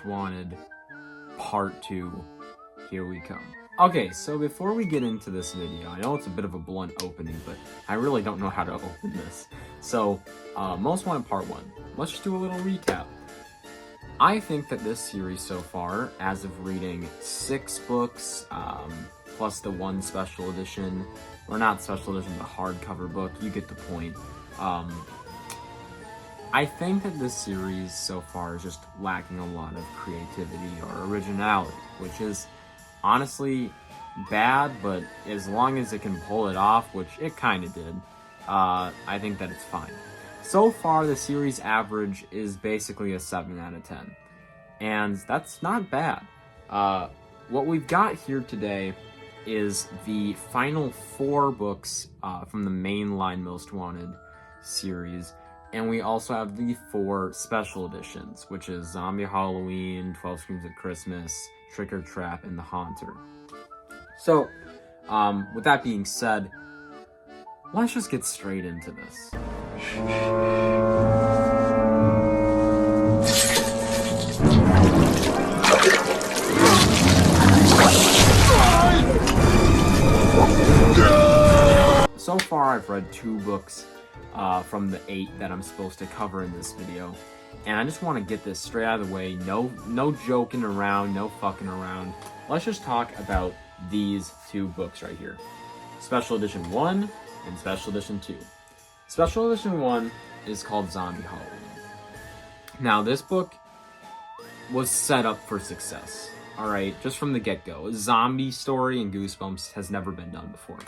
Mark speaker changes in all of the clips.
Speaker 1: Most Wanted Part 2. Here we come. Okay, so before we get into this video, I know it's a bit of a blunt opening, but I really don't know how to open this. So, Most Wanted Part 1. Let's just do a little recap. I think that this series so far, as of reading 6 books, plus the 1 special edition, or not special edition, but hardcover book, you get the point. I think that this series so far is just lacking a lot of creativity or originality, which is honestly bad, but as long as it can pull it off, which it kind of did, I think that it's fine. So far, the series average is basically a 7 out of 10, and that's not bad. What we've got here today is the final 4 books from the mainline Most Wanted series, and we also have the 4 special editions, which is Zombie Halloween, 12 Screams of Christmas, Trick or Trap, and The Haunter. So, with that being said, let's just get straight into this. So far, I've read 2 books from the 8 that I'm supposed to cover in this video, and I just want to get this straight out of the way. No joking around, no fucking around. Let's just talk about these 2 books right here. Special Edition 1 and Special Edition 2. Special Edition 1 is called Zombie Halloween. Now, this book was set up for success, alright? Just from the get-go. A zombie story in Goosebumps has never been done before.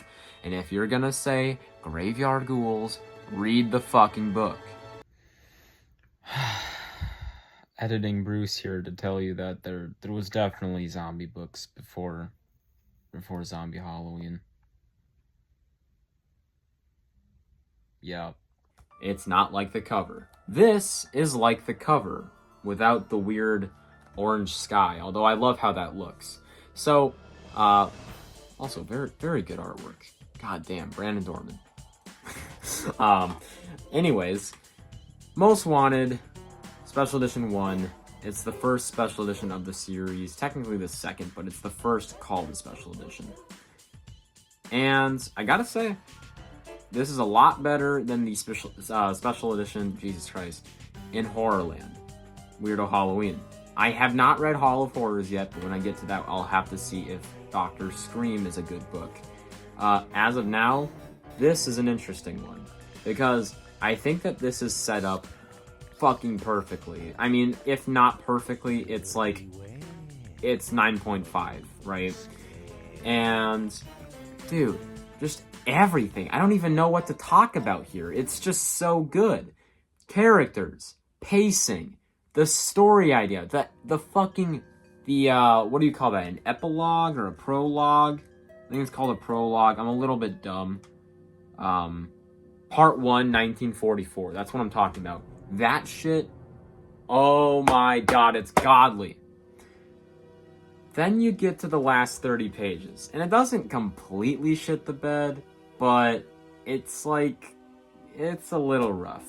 Speaker 1: And if you're gonna say graveyard ghouls, read the fucking book. Editing Bruce here to tell you that there was definitely zombie books before Zombie Halloween. Yeah. It's not like the cover. This is like the cover, without the weird orange sky, although I love how that looks. So, also very, very good artwork. God damn, Brandon Dorman. Anyways, Most Wanted, Special Edition 1. It's the first special edition of the series. Technically the second, but it's the first called the Special Edition. And I gotta say, this is a lot better than the special edition, Jesus Christ, in Horrorland, Weirdo Halloween. I have not read Hall of Horrors yet, but when I get to that, I'll have to see if Dr. Scream is a good book. As of now, this is an interesting one, because I think that this is set up fucking perfectly. I mean, if not perfectly, it's like, it's 9.5, right? And, dude, just everything. I don't even know what to talk about here. It's just so good. Characters, pacing, the story idea, the what do you call that, an epilogue or a prologue? I think it's called a prologue. I'm a little bit dumb. Part 1, 1944. That's what I'm talking about. That shit, oh my god, it's godly. Then you get to the last 30 pages, and it doesn't completely shit the bed, but it's like, it's a little rough.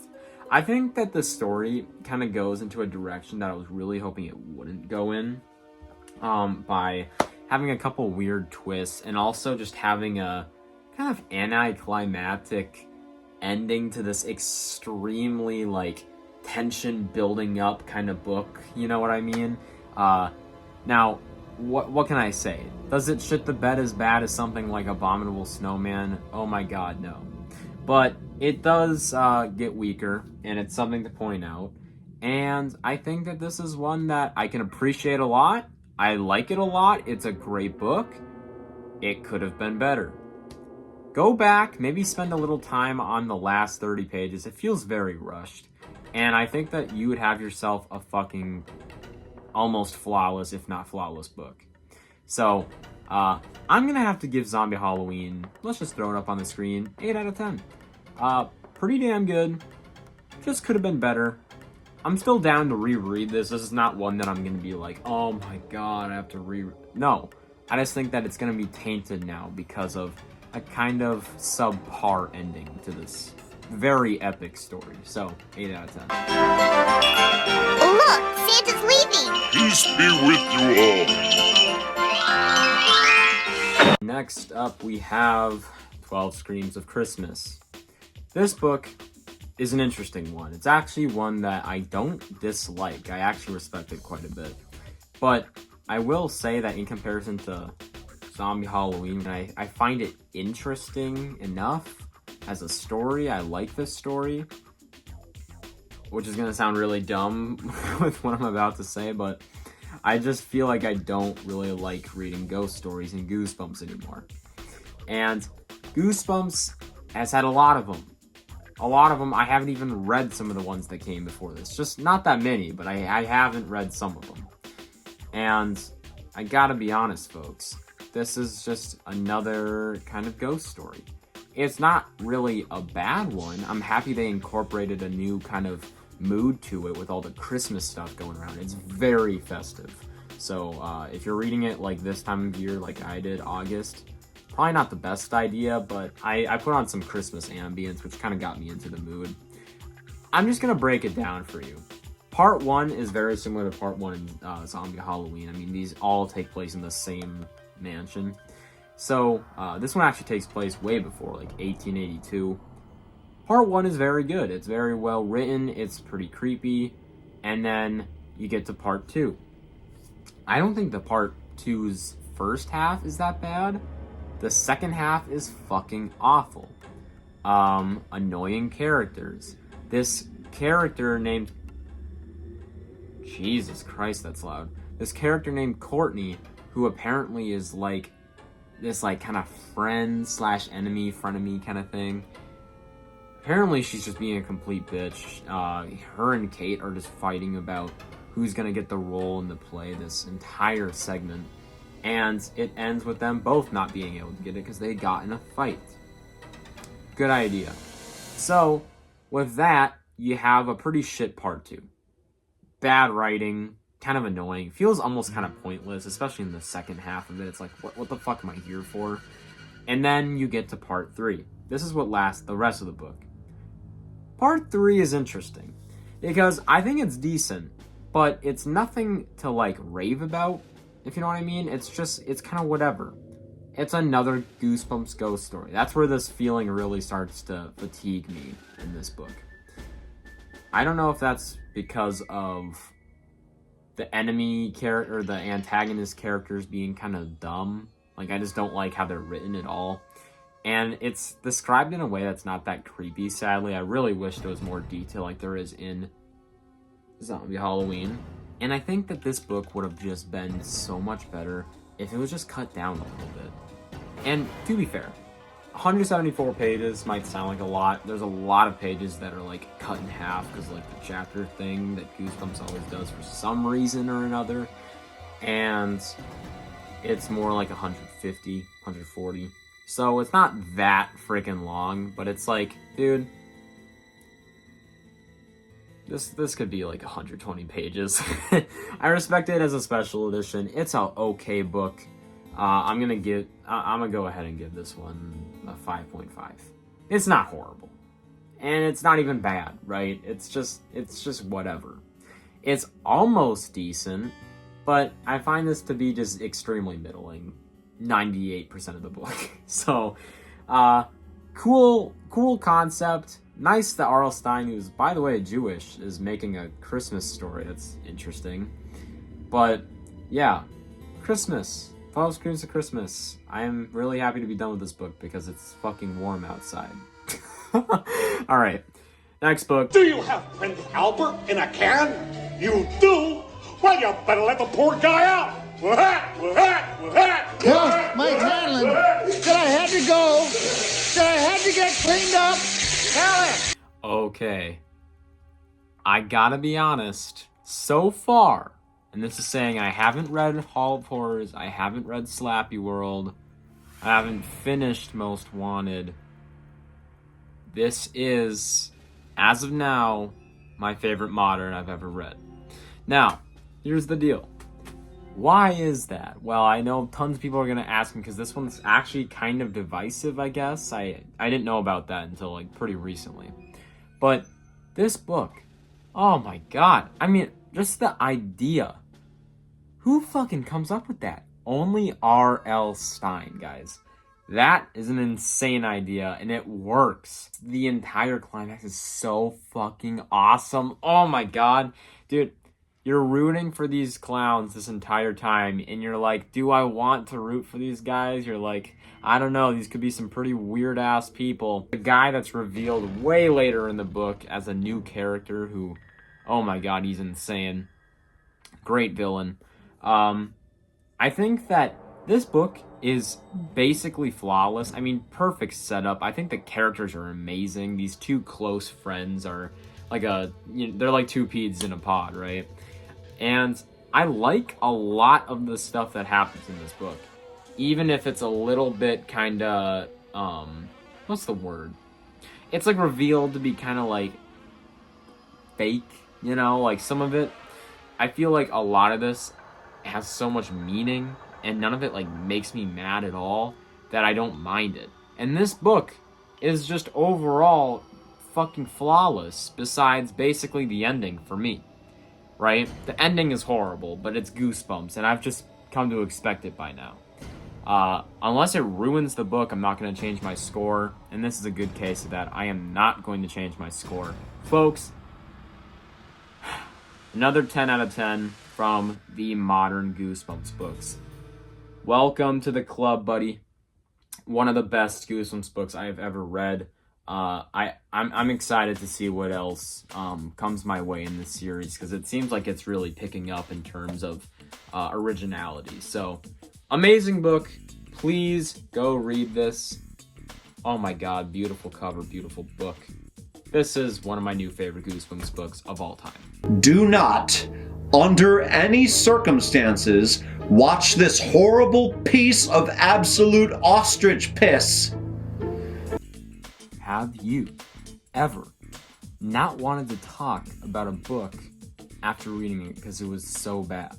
Speaker 1: I think that the story kind of goes into a direction that I was really hoping it wouldn't go in, by having a couple weird twists, and also just having a kind of anticlimactic ending to this extremely, like, tension building up kind of book, you know what I mean? Now, what can I say? Does it shit the bed as bad as something like Abominable Snowman? Oh my god, no. But it does get weaker, and it's something to point out. And I think that this is one that I can appreciate a lot. I like it a lot. It's a great book. It could have been better. Go back, maybe spend a little time on the last 30 pages. It feels very rushed. And I think that you would have yourself a fucking almost flawless, if not flawless, book. So, I'm gonna have to give Zombie Halloween, let's just throw it up on the screen, 8 out of 10. Pretty damn good. Just could have been better. I'm still down to reread this. This is not one that I'm gonna be like, oh my god, I have to No. I just think that it's gonna be tainted now because of a kind of subpar ending to this very epic story. So, 8 out of 10.
Speaker 2: Look, Santa's leaving.
Speaker 3: Peace be with you all.
Speaker 1: Next up, we have 12 Screams of Christmas. This book is an interesting one. It's actually one that I don't dislike. I actually respect it quite a bit. But I will say that in comparison to Zombie Halloween, I find it interesting enough as a story. I like this story, which is going to sound really dumb with what I'm about to say, but I just feel like I don't really like reading ghost stories in Goosebumps anymore. And Goosebumps has had a lot of them. I haven't even read some of the ones that came before this. Just not that many, but I haven't read some of them. And I gotta be honest, folks. This is just another kind of ghost story. It's not really a bad one. I'm happy they incorporated a new kind of mood to it with all the Christmas stuff going around. It's very festive. So if you're reading it like this time of year, like I did, August, probably not the best idea, but I put on some Christmas ambience, which kind of got me into the mood. I'm just going to break it down for you. Part 1 is very similar to Part 1 in Zombie Halloween. I mean, these all take place in the same mansion. So this one actually takes place way before, like 1882. Part 1 is very good. It's very well written. It's pretty creepy. And then you get to Part 2. I don't think the Part 2's first half is that bad. The second half is fucking awful. Annoying characters. This character named... Jesus Christ, that's loud. This character named Courtney, who apparently is like this like kind of friend slash enemy, frenemy kind of thing. Apparently she's just being a complete bitch. Her and Kate are just fighting about who's gonna get the role in the play this entire segment. And it ends with them both not being able to get it because they got in a fight. Good idea. So, with that, you have a pretty shit Part 2. Bad writing, kind of annoying, feels almost kind of pointless, especially in the second half of it. It's like, what the fuck am I here for? And then you get to Part 3. This is what lasts the rest of the book. Part 3 is interesting because I think it's decent, but it's nothing to like rave about, if you know what I mean. It's kind of whatever. It's another Goosebumps ghost story. That's where this feeling really starts to fatigue me in this book. I don't know if that's because of the enemy character, or the antagonist characters being kind of dumb. Like, I just don't like how they're written at all. And it's described in a way that's not that creepy, sadly. I really wish there was more detail like there is in Zombie Halloween. And I think that this book would have just been so much better if it was just cut down a little bit. And to be fair, 174 pages might sound like a lot. There's a lot of pages that are like cut in half because like the chapter thing that Goosebumps always does for some reason or another. And it's more like 150, 140. So it's not that freaking long, but it's like, dude, this could be like 120 pages. I respect it as a special edition. It's an okay book. I'm gonna go ahead and give this one a 5.5. It's not horrible, and it's not even bad, right? It's just whatever. It's almost decent, but I find this to be just extremely middling. 98% of the book. So, cool concept. Nice that R.L. Stine, who's, by the way, Jewish, is making a Christmas story. That's interesting. But, yeah. Christmas. 12 Screams of Christmas. I am really happy to be done with this book because it's fucking warm outside. Alright. Next book.
Speaker 3: Do you have Prince Albert in a can? You do? Well, you better let the poor guy out.
Speaker 4: Well, Mike Hanlon, that I had to go, that I had to get cleaned up. Tell it.
Speaker 1: Okay. I gotta be honest. So far, and this is saying I haven't read Hall of Horrors, I haven't read Slappy World, I haven't finished Most Wanted. This is, as of now, my favorite modern I've ever read. Now, here's the deal. Why is that? Well, I know tons of people are going to ask me because this one's actually kind of divisive, I guess. I didn't know about that until like pretty recently. But this book Oh my god. I mean, just the idea. Who fucking comes up with that? Only R.L. Stine, guys. That is an insane idea, and it works. The entire climax is so fucking awesome. Oh my god. Dude, you're rooting for these clowns this entire time, and you're like, do I want to root for these guys? You're like, I don't know, these could be some pretty weird-ass people. The guy that's revealed way later in the book as a new character who, oh my god, he's insane. Great villain. I think that this book is basically flawless. I mean, perfect setup. I think the characters are amazing. These two close friends are like they're like two peas in a pod, right? And I like a lot of the stuff that happens in this book. Even if it's a little bit kind of, what's the word? It's like revealed to be kind of like fake, you know? Like some of it, I feel like a lot of this has so much meaning and none of it like makes me mad at all that I don't mind it. And this book is just overall fucking flawless besides basically the ending for me, right? The ending is horrible, but it's Goosebumps and I've just come to expect it by now. Unless it ruins the book, I'm not going to change my score, and this is a good case of that. I am not going to change my score. Folks, another 10 out of 10 from the modern Goosebumps books. Welcome to the club, buddy. One of the best Goosebumps books I have ever read. I'm excited to see what else comes my way in this series, because it seems like it's really picking up in terms of originality. So, amazing book. Please go read this. Oh my god, beautiful cover, beautiful book. This is one of my new favorite Goosebumps books of all time.
Speaker 2: Do not, under any circumstances, watch this horrible piece of absolute ostrich piss.
Speaker 1: Have you ever not wanted to talk about a book after reading it because it was so bad?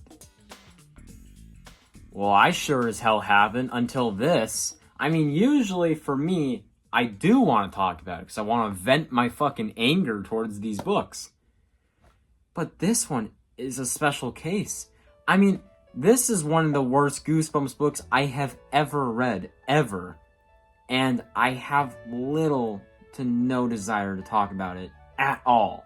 Speaker 1: Well, I sure as hell haven't until this. I mean, usually for me, I do want to talk about it because I want to vent my fucking anger towards these books. But this one is a special case. I mean, this is one of the worst Goosebumps books I have ever read, ever. And I have little to no desire to talk about it at all.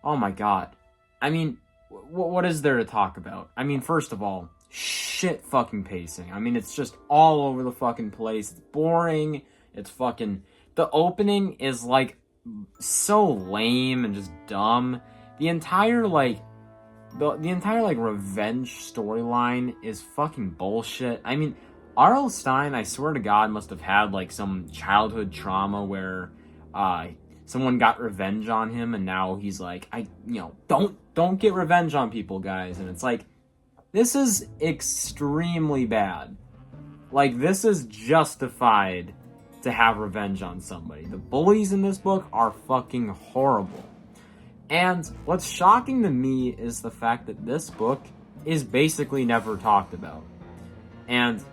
Speaker 1: Oh my god. I mean, what is there to talk about? I mean, first of all, shit fucking pacing. I mean, it's just all over the fucking place. It's boring. It's fucking... The opening is, like, so lame and just dumb. The entire, like... The entire, like, revenge storyline is fucking bullshit. I mean, R.L. Stine, I swear to God, must have had, like, some childhood trauma where, someone got revenge on him, and now he's like, don't get revenge on people, guys. And it's like, this is extremely bad. Like, this is justified to have revenge on somebody. The bullies in this book are fucking horrible. And what's shocking to me is the fact that this book is basically never talked about. And,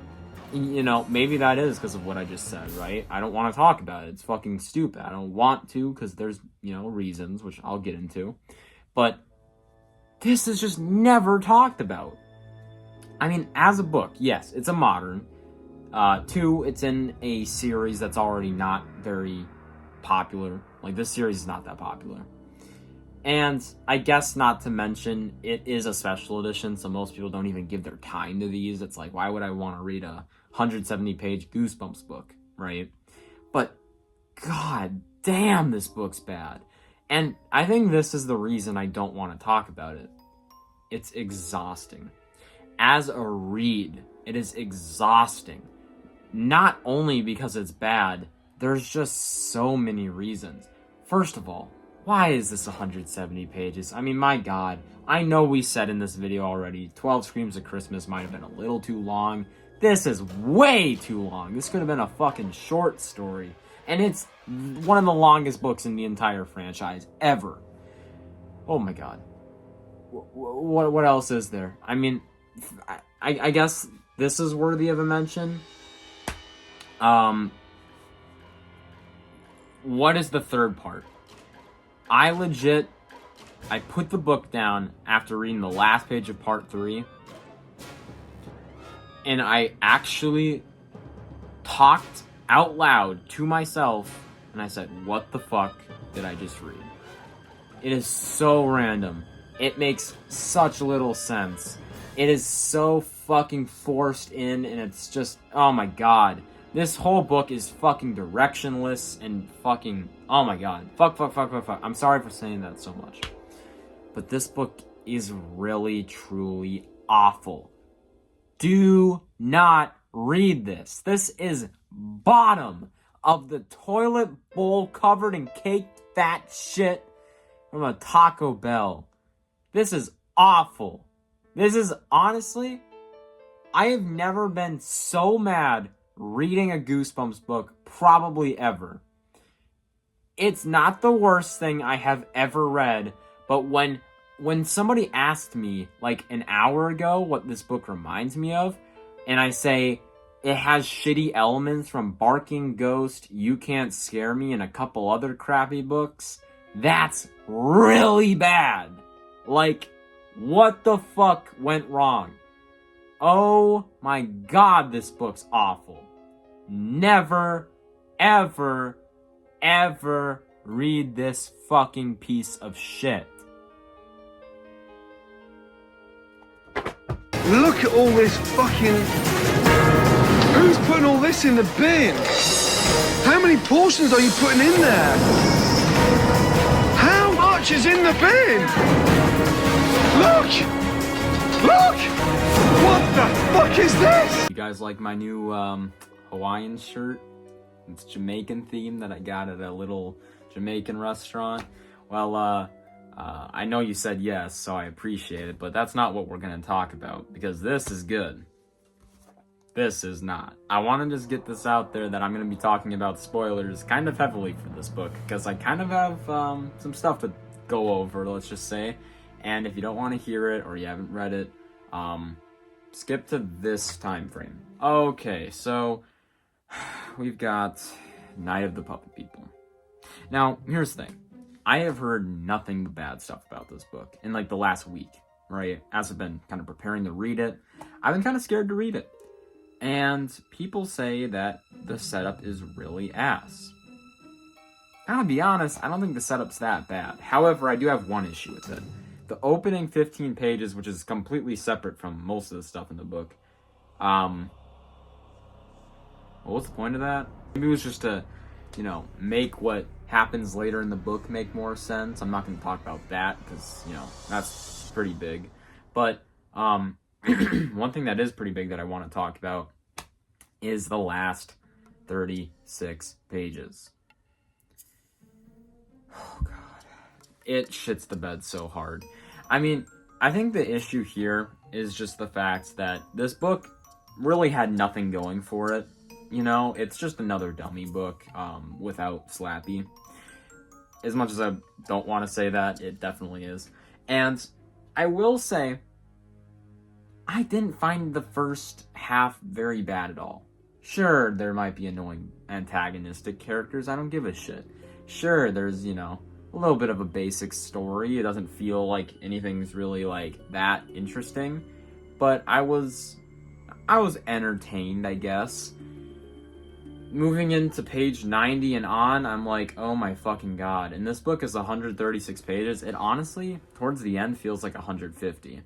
Speaker 1: you know, maybe that is because of what I just said, right? I don't want to talk about it. It's fucking stupid. I don't want to because there's, you know, reasons, which I'll get into. But this is just never talked about. I mean, as a book, yes, it's a modern. Two, it's in a series that's already not very popular. Like, this series is not that popular. And I guess not to mention, it is a special edition, so most people don't even give their time to these. It's like, why would I want to read a 170-page Goosebumps book, right? But, god damn, this book's bad. And I think this is the reason I don't want to talk about it. It's exhausting. As a read, it is exhausting. Not only because it's bad, there's just so many reasons. First of all, why is this 170 pages? I mean, my god, I know we said in this video already, 12 Screams of Christmas might have been a little too long. This is way too long. This could have been a fucking short story. And it's one of the longest books in the entire franchise, ever. Oh my god. What else is there? I mean, I guess this is worthy of a mention. What is the third part? I legit I put the book down after reading the last page of part 3, and I actually talked out loud to myself, and I said, what the fuck did I just read? It is so random. It makes such little sense. It is so fucking forced in, and it's just, oh my god. This whole book is fucking directionless and fucking, oh my god. Fuck. I'm sorry for saying that so much. But this book is really, truly awful. Do not read this. This is bottom of the toilet bowl covered in caked fat shit from a Taco Bell. This is awful. This is honestly, I have never been so mad reading a Goosebumps book, probably ever. It's not the worst thing I have ever read, but when somebody asked me like an hour ago what this book reminds me of, and I say it has shitty elements from Barking Ghost, You Can't Scare Me, and a couple other crappy books, that's really bad. Like, what the fuck went wrong? Oh my god, this book's awful. Never, ever, ever read this fucking piece of shit.
Speaker 5: Look at all this fucking... Who's putting all this in the bin? How many portions are you putting in there? How much is in the bin? Look! Look! What the fuck is this?
Speaker 1: You guys like my new Hawaiian shirt? It's Jamaican themed that I got at a little Jamaican restaurant. Well, I know you said yes, so I appreciate it, but that's not what we're gonna talk about, because this is good. This is not. I want to just get this out there that I'm gonna be talking about spoilers kind of heavily for this book, because I kind of have some stuff to go over, let's just say. And if you don't want to hear it, or you haven't read it, skip to this time frame. Okay, so we've got Night of the Puppet People. Now, here's the thing. I have heard nothing but bad stuff about this book in like the last week, right? As I've been kind of preparing to read it, I've been kind of scared to read it. And people say that the setup is really ass. I'm gonna be honest, I don't think the setup's that bad. However, I do have one issue with it. The opening 15 pages, which is completely separate from most of the stuff in the book, what was the point of that? Maybe it was just to, make what happens later in the book make more sense. I'm not going to talk about that because, that's pretty big. But one thing that is pretty big that I want to talk about is the last 36 pages. Oh, God. It shits the bed so hard. I mean, I think the issue here is just the fact that this book really had nothing going for it. It's just another dummy book without Slappy. As much as I don't want to say that, it definitely is. And I will say, I didn't find the first half very bad at all. Sure, there might be annoying antagonistic characters. I don't give a shit. Sure, there's, a little bit of a basic story. It doesn't feel like anything's really, that interesting. But I was entertained, I guess. Moving into page 90 and on, I'm like, oh my fucking god. And this book is 136 pages. It honestly, towards the end, feels like 150.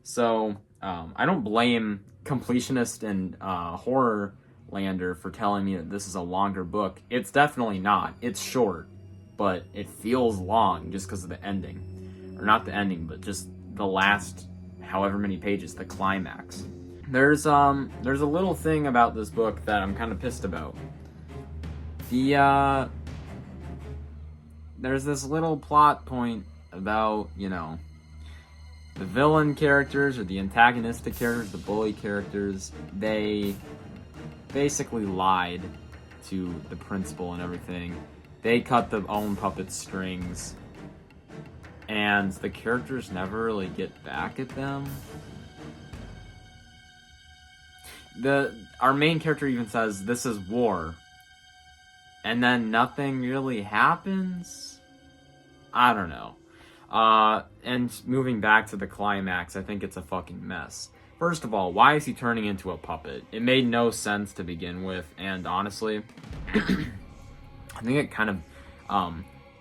Speaker 1: So, I don't blame Completionist and Horrorlander for telling me that this is a longer book. It's definitely not. It's short, but it feels long just because of the ending. Or not the ending, but just the last however many pages, the climax. There's a little thing about this book that I'm kind of pissed about. There's this little plot point about, the villain characters or the antagonistic characters, the bully characters, they basically lied to the principal and everything. They cut their own puppet strings, and the characters never really get back at them. Our main character even says, this is war. And then nothing really happens? I don't know. And moving back to the climax, I think it's a fucking mess. First of all, why is he turning into a puppet? It made no sense to begin with, and honestly, I think it kind of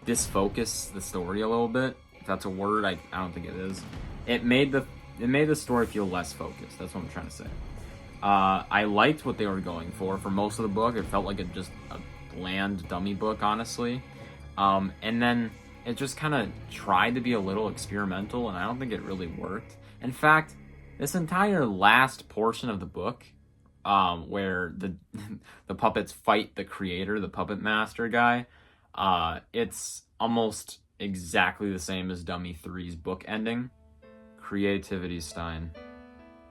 Speaker 1: disfocused the story a little bit. If that's a word, I don't think it is. It made the story feel less focused. That's what I'm trying to say. I liked what they were going for most of the book. It felt like just a bland dummy book, honestly. And then it just kind of tried to be a little experimental, and I don't think it really worked. In fact, this entire last portion of the book, where the puppets fight the creator, the puppet master guy, it's almost exactly the same as Dummy 3's book ending. Creativity Stein.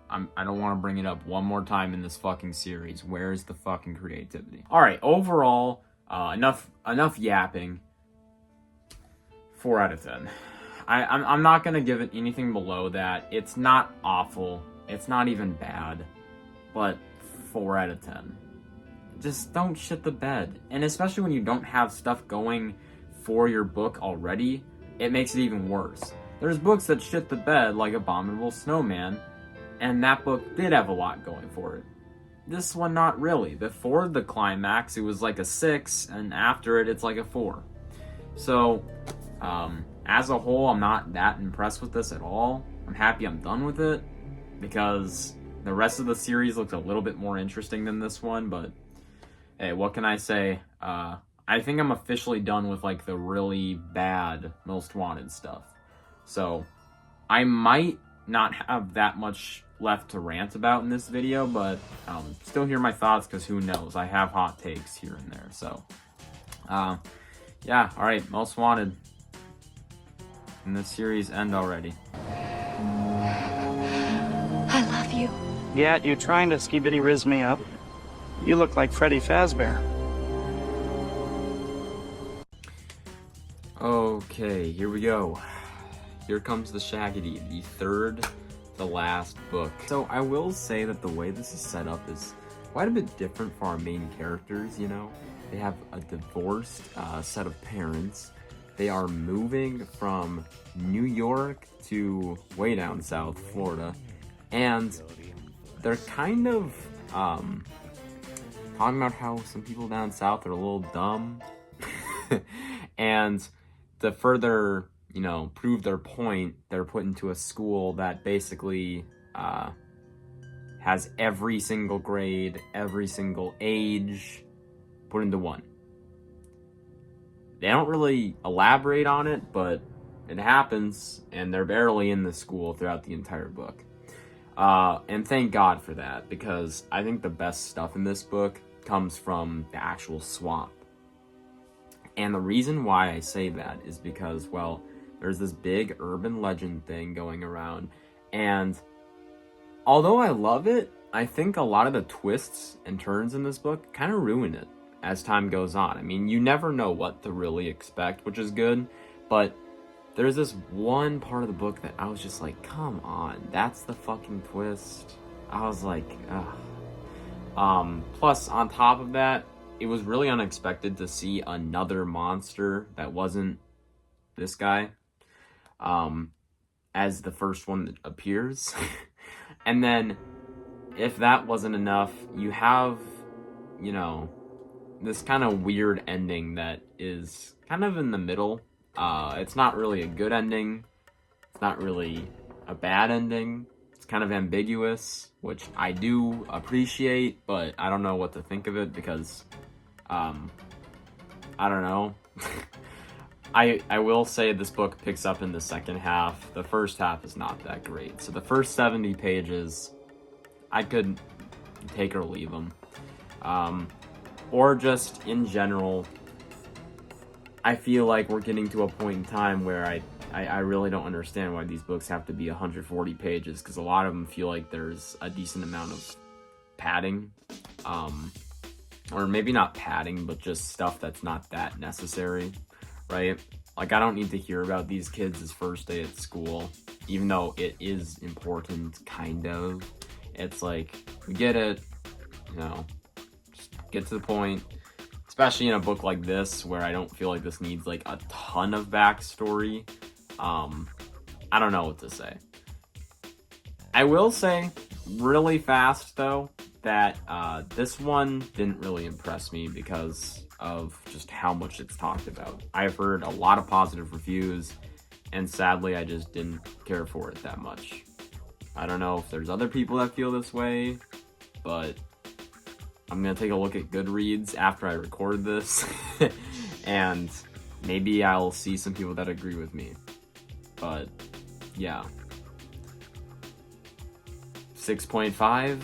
Speaker 1: I don't want to bring it up one more time in this fucking series. Where's the fucking creativity? All right, overall, enough yapping. 4 out of 10. I'm not gonna give it anything below that. It's not awful. It's not even bad, but 4 out of 10. Just don't shit the bed, and especially when you don't have stuff going for your book already, it makes it even worse. There's books that shit the bed, like Abominable Snowman, and that book did have a lot going for it. This one, not really. Before the climax, it was like a 6, and after it, it's like a 4. So, as a whole, I'm not that impressed with this at all. I'm happy I'm done with it, because the rest of the series looks a little bit more interesting than this one, but hey, what can I say? I think I'm officially done with, like, the really bad Most Wanted stuff. So, I might not have that much left to rant about in this video, but still hear my thoughts, because who knows? I have hot takes here and there, so yeah, alright, Most Wanted. And the series end already.
Speaker 6: I love you.
Speaker 7: Yeah, you trying to skibidi riz me up. You look like Freddy Fazbear.
Speaker 1: Okay, here we go. Here comes the Shaggedy, the third to last book. So I will say that the way this is set up is quite a bit different for our main characters, you know? They have a divorced set of parents. They are moving from New York to way down south, Florida. And they're kind of talking about how some people down south are a little dumb. And to further, you know, prove their point, they're put into a school that basically has every single grade, every single age put into one. They don't really elaborate on it, but it happens, and they're barely in the school throughout the entire book. And thank God for that, because I think the best stuff in this book comes from the actual swamp. And the reason why I say that is because, well, there's this big urban legend thing going around, and although I love it, I think a lot of the twists and turns in this book kind of ruin it as time goes on. I mean, you never know what to really expect, which is good, but there's this one part of the book that I was just like, come on, that's the fucking twist. I was like, ugh. Plus, on top of that, it was really unexpected to see another monster that wasn't this guy, as the first one that appears. And then, if that wasn't enough, you have, you know, this kind of weird ending that is kind of in the middle. It's not really a good ending. It's not really a bad ending. It's kind of ambiguous, which I do appreciate, but I don't know what to think of it because, I don't know. I will say this book picks up in the second half. The first half is not that great. So the first 70 pages, I could take or leave them. Or just in general, I feel like we're getting to a point in time where I really don't understand why these books have to be 140 pages, because a lot of them feel like there's a decent amount of padding. Or maybe not padding, but just stuff that's not that necessary, right? Like, I don't need to hear about these kids' first day at school, even though it is important, kind of. It's like, we get it, you know, just get to the point. Especially in a book like this, where I don't feel like this needs, like, a ton of backstory. I don't know what to say. I will say really fast though that this one didn't really impress me because of just how much it's talked about. I've heard a lot of positive reviews, and sadly I just didn't care for it that much. I don't know if there's other people that feel this way, but I'm gonna take a look at Goodreads after I record this and maybe I'll see some people that agree with me. But yeah, 6.5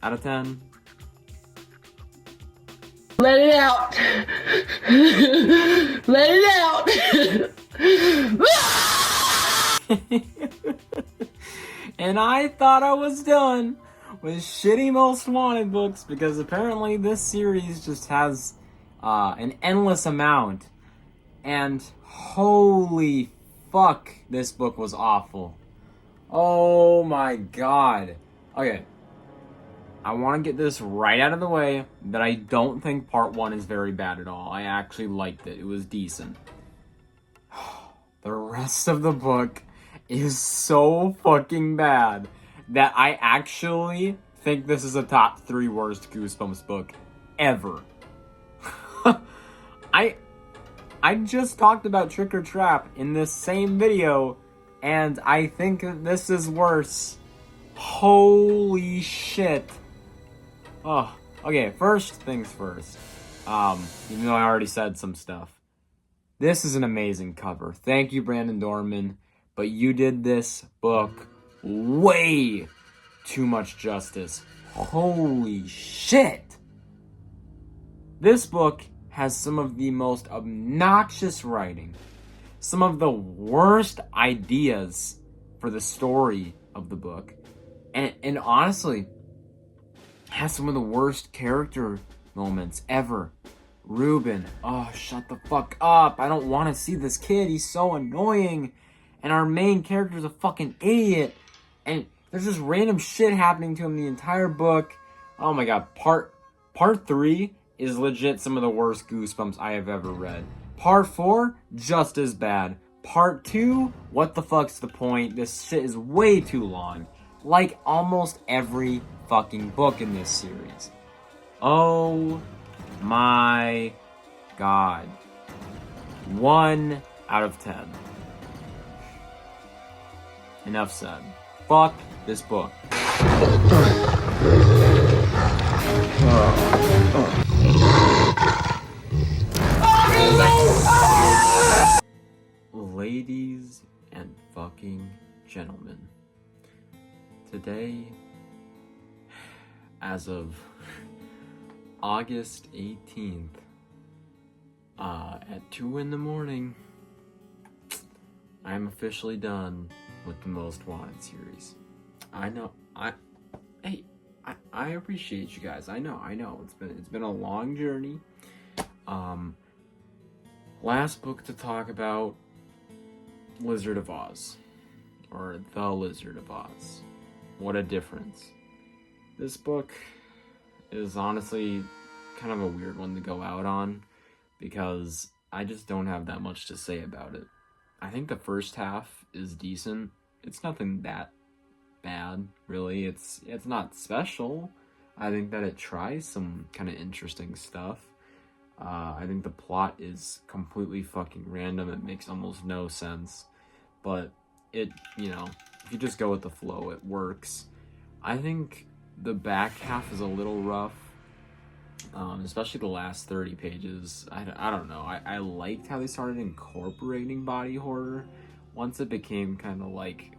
Speaker 1: out of 10.
Speaker 6: Let it out. Let it out.
Speaker 1: And I thought I was done with shitty Most Wanted books because apparently this series just has an endless amount. And holy fuck, this book was awful. Oh my god. Okay. I want to get this right out of the way that I don't think part 1 is very bad at all. I actually liked it. It was decent. The rest of the book is so fucking bad that I actually think this is a top 3 worst Goosebumps book ever. I just talked about Trick or Trap in this same video, and I think that this is worse. Holy shit. Oh, okay, first things first. Even though I already said some stuff. This is an amazing cover. Thank you, Brandon Dorman. But you did this book way too much justice. Holy shit. This book has some of the most obnoxious writing, some of the worst ideas for the story of the book, and honestly, has some of the worst character moments ever. Ruben, oh, shut the fuck up. I don't want to see this kid. He's so annoying. And our main character's a fucking idiot. And there's just random shit happening to him the entire book. Oh my god, part 3 is legit some of the worst Goosebumps I have ever read. Part 4, just as bad. Part 2, what the fuck's the point? This shit is way too long. Like almost every fucking book in this series. Oh my god. 1 out of 10. Enough said. Fuck this book. Ladies and fucking gentlemen, today, as of August 18th, at 2 in the morning, I'm officially done with the Most Wanted series. I know, I appreciate you guys. I know. It's been a long journey. Last book to talk about, Lizard of Oz, or The Lizard of Oz. What a difference. This book is honestly kind of a weird one to go out on because I just don't have that much to say about it. I think the first half is decent. It's nothing that bad, really. It's not special. I think that it tries some kind of interesting stuff. I think the plot is completely fucking random. It makes almost no sense. But it, if you just go with the flow, it works. I think the back half is a little rough. Especially the last 30 pages. I don't know. I liked how they started incorporating body horror. Once it became kind of like,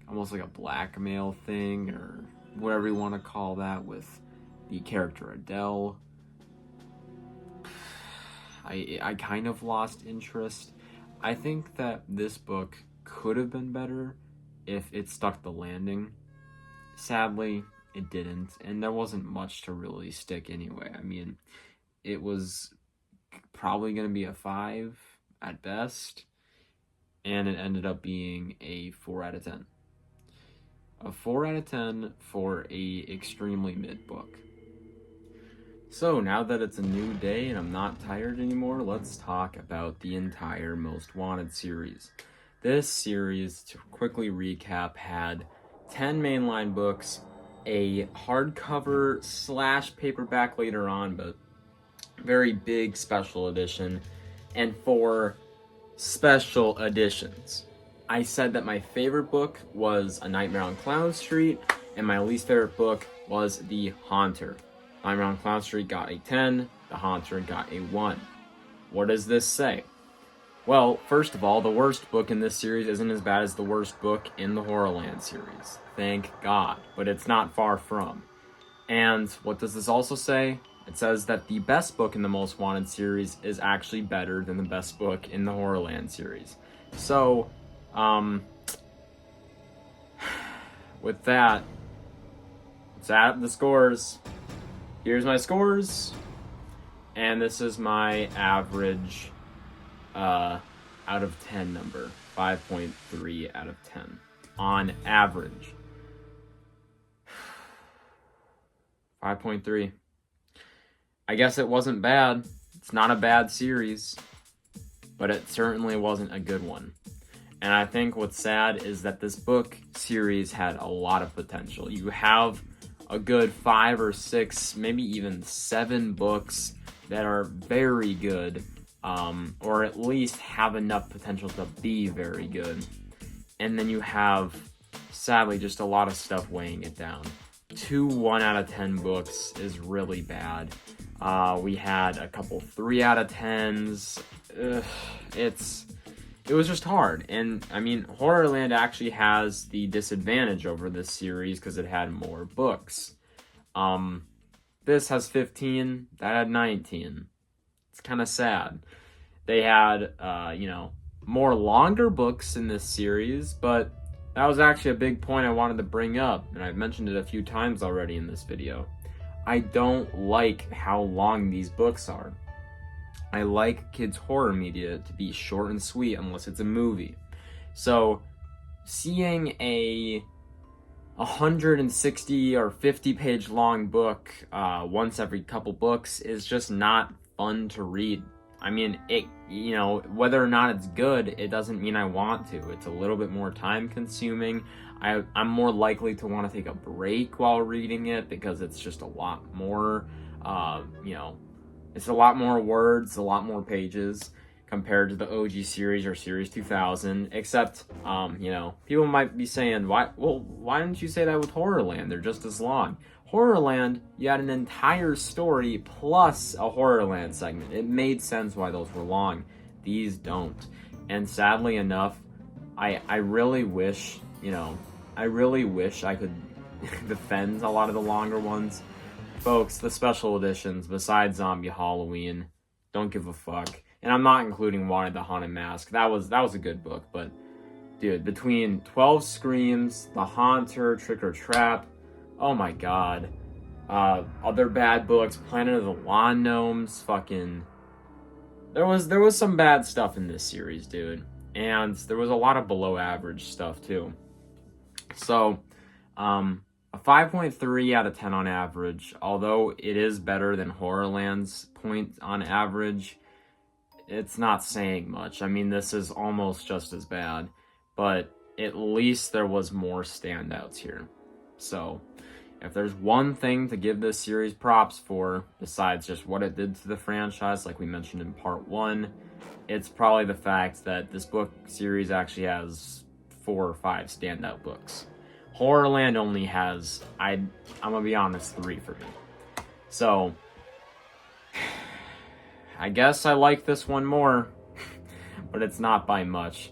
Speaker 1: almost like a blackmail thing, or whatever you want to call that, with the character Adele. I kind of lost interest. I think that this book could have been better if it stuck the landing. Sadly, it didn't, and there wasn't much to really stick anyway. I mean, it was probably going to be a 5 at best, and it ended up being a 4 out of 10. A 4 out of 10 for a extremely mid book. So now that it's a new day and I'm not tired anymore, let's talk about the entire Most Wanted series. This series, to quickly recap, had 10 mainline books, a hardcover / paperback later on, but very big special edition, and 4 special editions. I said that my favorite book was A Nightmare on Clown Street, and my least favorite book was The Haunter. Nightmare on Clown Street got a 10, The Haunter got a 1. What does this say? Well, first of all, the worst book in this series isn't as bad as the worst book in the Horrorland series. Thank God, but it's not far from. And what does this also say? It says that the best book in the Most Wanted series is actually better than the best book in the Horrorland series. So, with that, let's add up the scores. Here's my scores, and this is my average out of 10 number, 5.3 out of 10 on average. 5.3. I guess it wasn't bad. It's not a bad series, but it certainly wasn't a good one. And I think what's sad is that this book series had a lot of potential. You have a good 5 or 6, maybe even 7 books that are very good, or at least have enough potential to be very good. And then you have, sadly, just a lot of stuff weighing it down. 2 1 out of 10 books is really bad. We had a couple 3 out of 10s. It was just hard. And I mean, Horrorland actually has the disadvantage over this series because it had more books. This has 15, that had 19. It's kind of sad. They had, more longer books in this series, but that was actually a big point I wanted to bring up, and I've mentioned it a few times already in this video. I don't like how long these books are. I like kids' horror media to be short and sweet unless it's a movie. So, seeing a 160 or 50 page long book once every couple books is just not fun to read. I mean, whether or not it's good, it doesn't mean I want to. It's a little bit more time consuming. I'm more likely to want to take a break while reading it because it's just a lot more, it's a lot more words, a lot more pages compared to the OG series or Series 2000, except, people might be saying, why didn't you say that with Horrorland? They're just as long. Horrorland, you had an entire story plus a Horrorland segment. It made sense why those were long. These don't. And sadly enough, I really wish, I could defend a lot of the longer ones. Folks, the special editions, besides Zombie Halloween, don't give a fuck. And I'm not including Wanted the Haunted Mask. That was a good book, but dude, between 12 Screams, The Haunter, Trick or Trap, oh my god. Other bad books, Planet of the Lawn Gnomes, fucking... There was some bad stuff in this series, dude. And there was a lot of below average stuff, too. So, a 5.3 out of 10 on average, although it is better than Horrorland's point on average, it's not saying much. I mean, this is almost just as bad, but at least there was more standouts here. So, if there's one thing to give this series props for, besides just what it did to the franchise, like we mentioned in part 1, it's probably the fact that this book series actually has 4 or 5 standout books. Horrorland only has, I'm gonna be honest, 3 for me. So, I guess I like this one more, but it's not by much.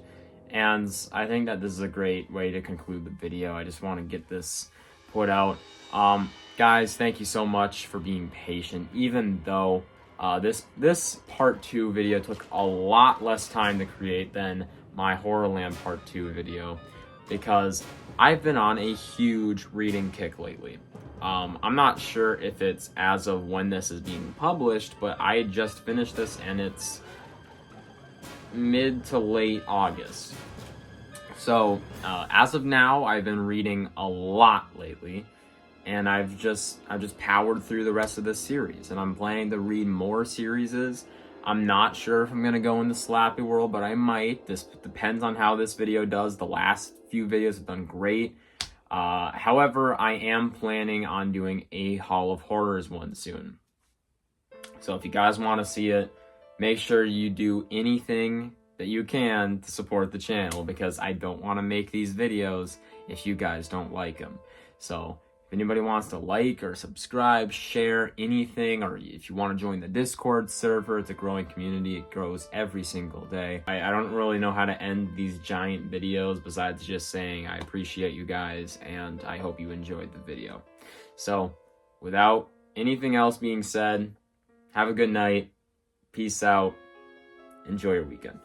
Speaker 1: And I think that this is a great way to conclude the video. I just want to get this put out. Guys, thank you so much for being patient, even though this part 2 video took a lot less time to create than my Horrorland part 2 video, because I've been on a huge reading kick lately. I'm not sure if it's as of when this is being published, but I just finished this and it's mid to late August. So, as of now, I've been reading a lot lately. and I've just powered through the rest of this series, and I'm planning to read more series. I'm not sure if I'm gonna go into Slappy World, but I might. This depends on how this video does. The last few videos have done great. However, I am planning on doing a Hall of Horrors one soon. So if you guys want to see it, make sure you do anything that you can to support the channel, because I don't want to make these videos if you guys don't like them. So if anybody wants to like or subscribe, share anything, or if you want to join the Discord server, it's a growing community. It grows every single day. I don't really know how to end these giant videos besides just saying I appreciate you guys and I hope you enjoyed the video. So without anything else being said, have a good night. Peace out. Enjoy your weekend.